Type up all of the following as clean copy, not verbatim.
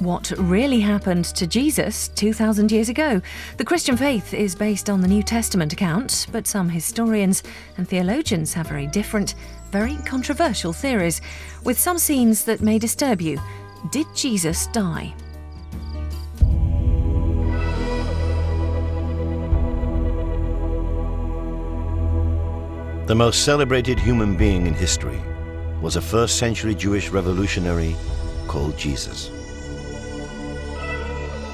what really happened to Jesus 2,000 years ago. The Christian faith is based on the New Testament account, but some historians and theologians have very different, very controversial theories, with some scenes that may disturb you. Did Jesus die? The most celebrated human being in history was a first-century Jewish revolutionary called Jesus.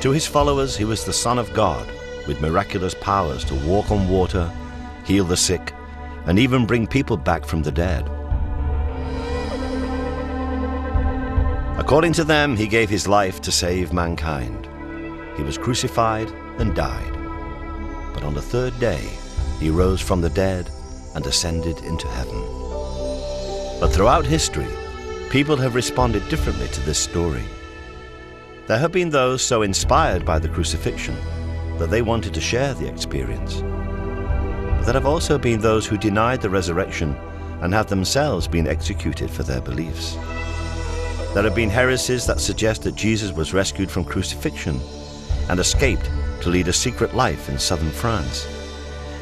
To his followers, he was the Son of God, with miraculous powers to walk on water, heal the sick, and even bring people back from the dead. According to them, he gave his life to save mankind. He was crucified and died. But on the third day, he rose from the dead and ascended into heaven. But throughout history, people have responded differently to this story. There have been those so inspired by the crucifixion that they wanted to share the experience. But there have also been those who denied the resurrection and have themselves been executed for their beliefs. There have been heresies that suggest that Jesus was rescued from crucifixion and escaped to lead a secret life in southern France.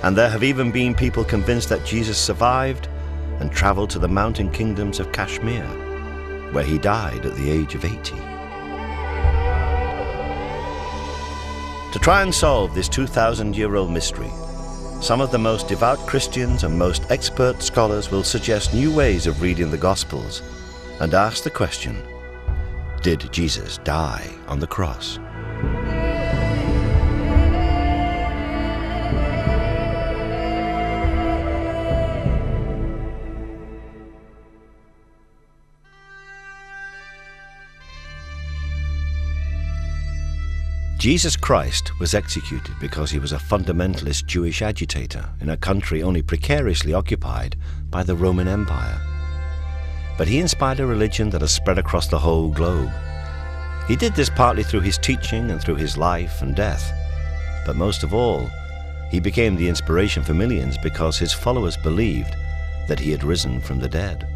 And there have even been people convinced that Jesus survived and traveled to the mountain kingdoms of Kashmir, where he died at the age of 80. To try and solve this 2,000-year-old mystery, some of the most devout Christians and most expert scholars will suggest new ways of reading the Gospels and ask the question, did Jesus die on the cross? Jesus Christ was executed because he was a fundamentalist Jewish agitator in a country only precariously occupied by the Roman Empire. But he inspired a religion that has spread across the whole globe. He did this partly through his teaching and through his life and death. But most of all, he became the inspiration for millions because his followers believed that he had risen from the dead.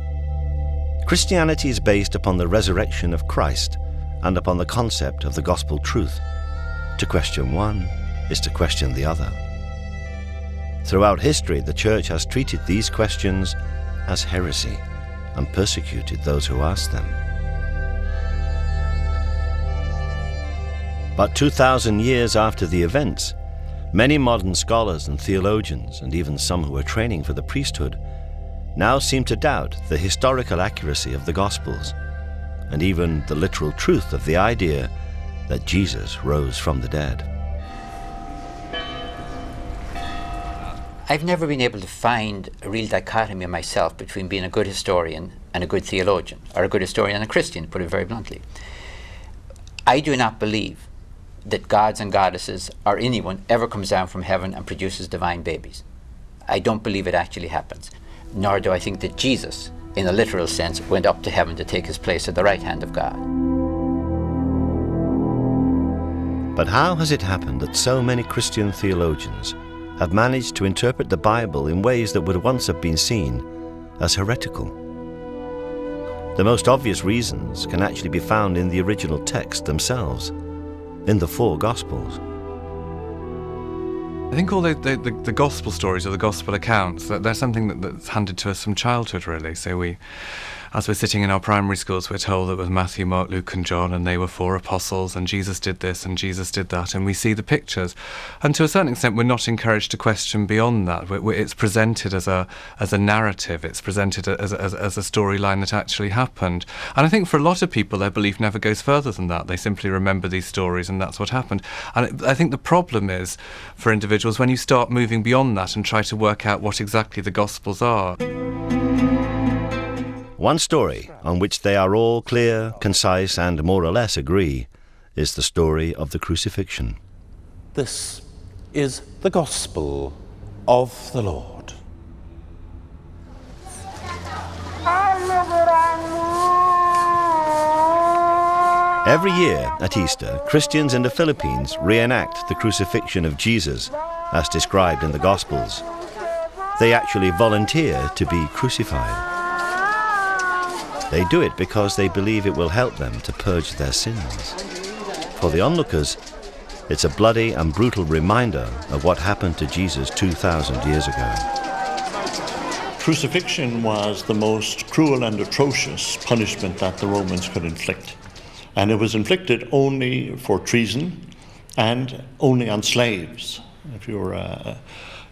Christianity is based upon the resurrection of Christ and upon the concept of the gospel truth. To question one is to question the other. Throughout history, the Church has treated these questions as heresy and persecuted those who asked them. But 2,000 years after the events, many modern scholars and theologians, and even some who are training for the priesthood, now seem to doubt the historical accuracy of the Gospels, and even the literal truth of the idea that Jesus rose from the dead. I've never been able to find a real dichotomy myself between being a good historian and a good theologian, or a good historian and a Christian, to put it very bluntly. I do not believe that gods and goddesses or anyone ever comes down from heaven and produces divine babies. I don't believe it actually happens. Nor do I think that Jesus, in a literal sense, went up to heaven to take his place at the right hand of God. But how has it happened that so many Christian theologians have managed to interpret the Bible in ways that would once have been seen as heretical? The most obvious reasons can actually be found in the original text themselves, in the four Gospels. I think all the Gospel stories or the Gospel accounts, they're something that's handed to us from childhood, really. So as we're sitting in our primary schools, we're told that it was Matthew, Mark, Luke and John, and they were four apostles, and Jesus did this and Jesus did that, and we see the pictures. And to a certain extent, we're not encouraged to question beyond that. It's presented as a narrative. It's presented as a storyline that actually happened. And I think for a lot of people, their belief never goes further than that. They simply remember these stories, and that's what happened. And I think the problem is, for individuals, when you start moving beyond that and try to work out what exactly the Gospels are. One story on which they are all clear, concise, and more or less agree is the story of the crucifixion. This is the Gospel of the Lord. Every year at Easter, Christians in the Philippines reenact the crucifixion of Jesus as described in the Gospels. They actually volunteer to be crucified. They do it because they believe it will help them to purge their sins. for the onlookers, it's a bloody and brutal reminder of what happened to Jesus 2,000 years ago. Crucifixion was the most cruel and atrocious punishment that the Romans could inflict. And it was inflicted only for treason and only on slaves. If you were a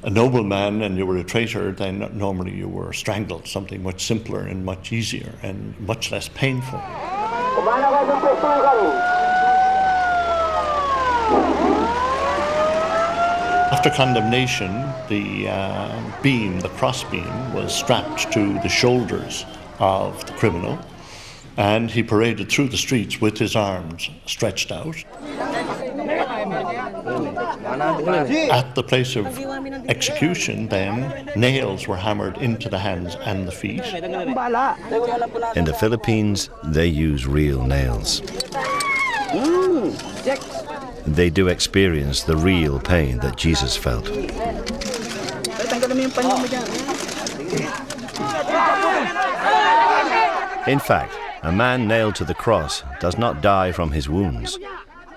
nobleman and you were a traitor, then normally you were strangled, something much simpler and much easier and much less painful. After condemnation, the cross beam, was strapped to the shoulders of the criminal, and he paraded through the streets with his arms stretched out. At the place of execution, then, nails were hammered into the hands and the feet. In the Philippines, they use real nails. They do experience the real pain that Jesus felt. In fact, a man nailed to the cross does not die from his wounds.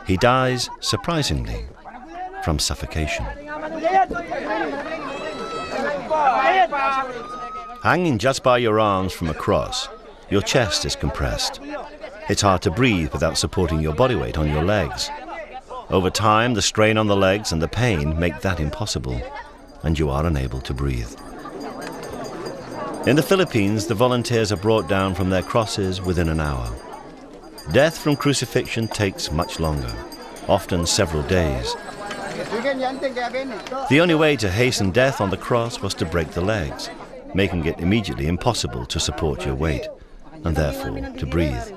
He dies, surprisingly, from suffocation. Hanging just by your arms from a cross, your chest is compressed. It's hard to breathe without supporting your body weight on your legs. Over time, the strain on the legs and the pain make that impossible, and you are unable to breathe. In the Philippines, the volunteers are brought down from their crosses within an hour. Death from crucifixion takes much longer, often several days. The only way to hasten death on the cross was to break the legs, making it immediately impossible to support your weight, and therefore to breathe.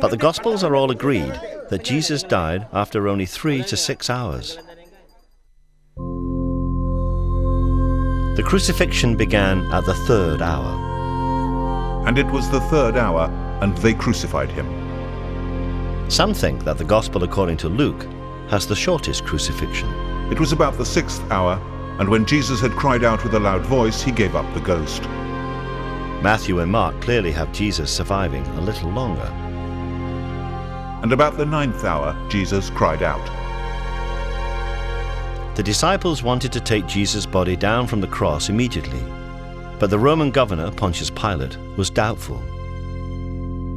But the Gospels are all agreed that Jesus died after only 3 to 6 hours. The crucifixion began at the 3rd hour. And it was the 3rd hour, and they crucified him. Some think that the Gospel according to Luke has the shortest crucifixion. It was about the 6th hour, and when Jesus had cried out with a loud voice, he gave up the ghost. Matthew and Mark clearly have Jesus surviving a little longer. And about the 9th hour, Jesus cried out. The disciples wanted to take Jesus' body down from the cross immediately, but the Roman governor, Pontius Pilate, was doubtful.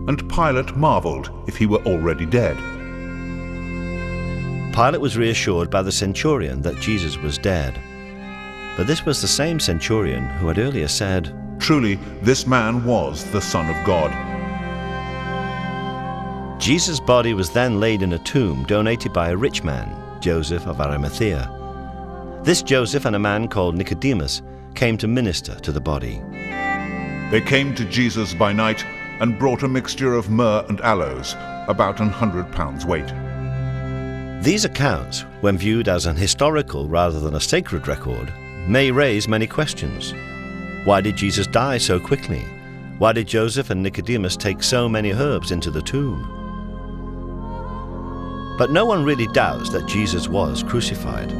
And Pilate marveled if he were already dead. Pilate was reassured by the centurion that Jesus was dead. But this was the same centurion who had earlier said, "Truly, this man was the Son of God." Jesus' body was then laid in a tomb donated by a rich man, Joseph of Arimathea. This Joseph and a man called Nicodemus came to minister to the body. They came to Jesus by night and brought a mixture of myrrh and aloes, about 100 pounds weight. These accounts, when viewed as an historical rather than a sacred record, may raise many questions. Why did Jesus die so quickly? Why did Joseph and Nicodemus take so many herbs into the tomb? But no one really doubts that Jesus was crucified.